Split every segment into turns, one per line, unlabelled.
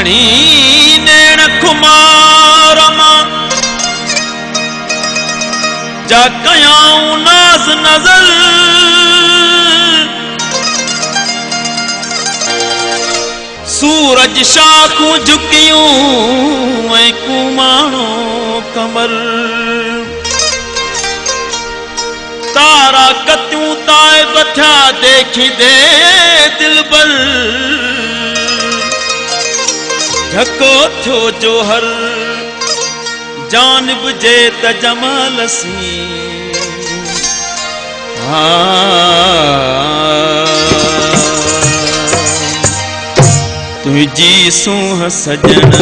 घणी नेण खुमार मां जा कयाऊं नाज़ नज़र सूरज शाखूं झुकियूं ऐं कुमाणो कमर तारा कतियूं ताइब थिया देखी दे दिलबर झको थियो जोहर जानब जे त जमाल सी तुझी सूह सजण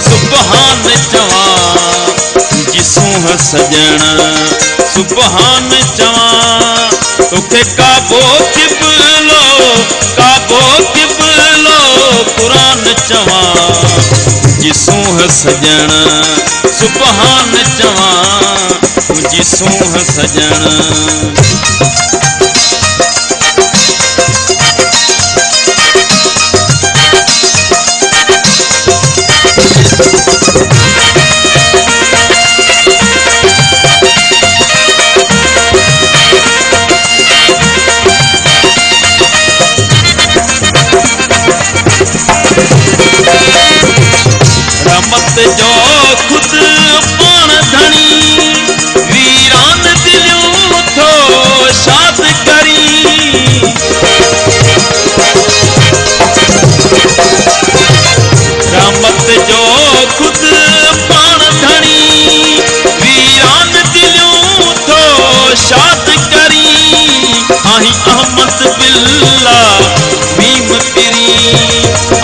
सुबहान चवां तुझी सूह सजण सुबहान चवां तोखे काबो किबलो कुरान चवां तुझी सूह सजण सुबहान चवां तुझी सूह सजण जो खुद पान धनी वीरान दिलियूं थो शाद करी रहमत जो खुद पान धनी वीरान दिलियूं थो शाद करी आही अहमद बिल्ला मीम पिरी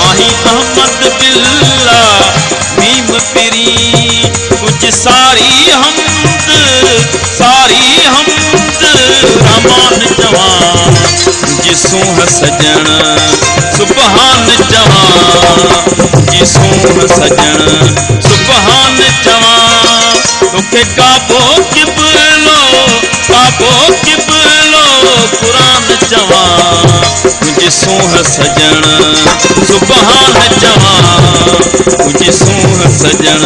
आही अहमद बिल्ला मीम पिरी कुछ सारी हमद रहमान जवां तुझी सूह सजण सुबहान जवां तुझी सूह सजण सुबहान जवां तोखे काबो किबलो कुरान जवां तुझी सूह सजण सुबहान जवां तुझी सूह सजण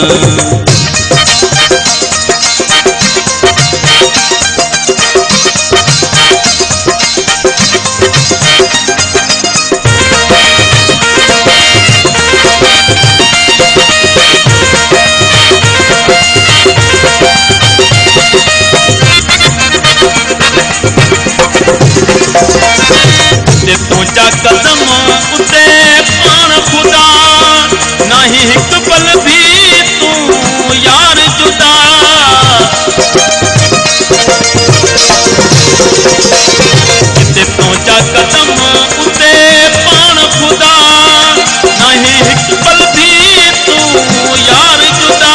तुझा कदम उते पाण खुदा नहीं हिक पल भी तू यार जुदा तुझा कदम उते पाण खुदा नहीं हिक पल भी तू यार जुदा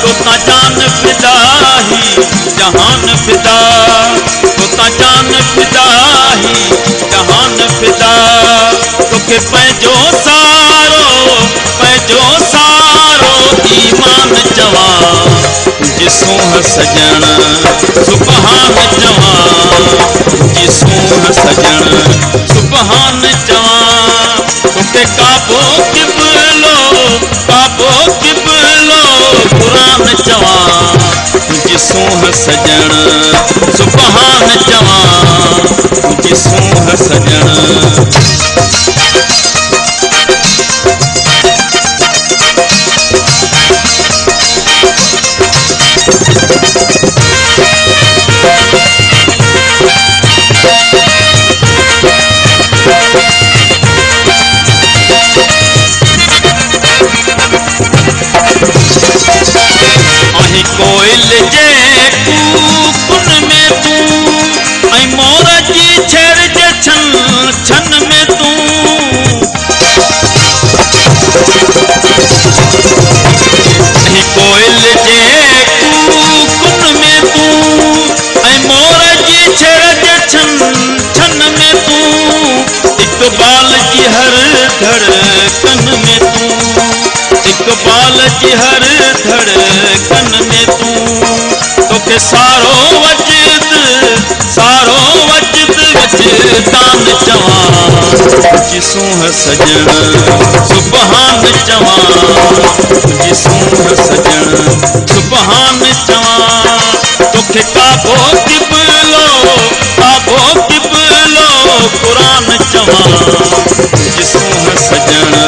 तोता जान फिदा ही जहान फिदा तोता जान फिदा ही जहान फिदा तोखे पंहिंजो सारो ईमान जवां तुझी सूह सजण सुबहान जवां तुझी सूह सजण सुबहान जवां तोखे काबो किबलो कुरान जवां तुझी सूह सजण सुबहान जवां तुझी सूह सजण कोयल जे कूकुन में तू ऐं मोर जी छेड़ जे छन में तू कोयल जे कूकुन में तू ऐं मोर जी छेड़ जे छन में तू इकबाल जी हर धड़कन में तू इकबाल जी हर धड़कन में तू तोखे सारो वजद दान चवां जिसूं है सजण सुबहान चवां जिसूं है सजण सुबहान चवां तोखे काबो किबलो क़ुरान चवां जिसूं है सजण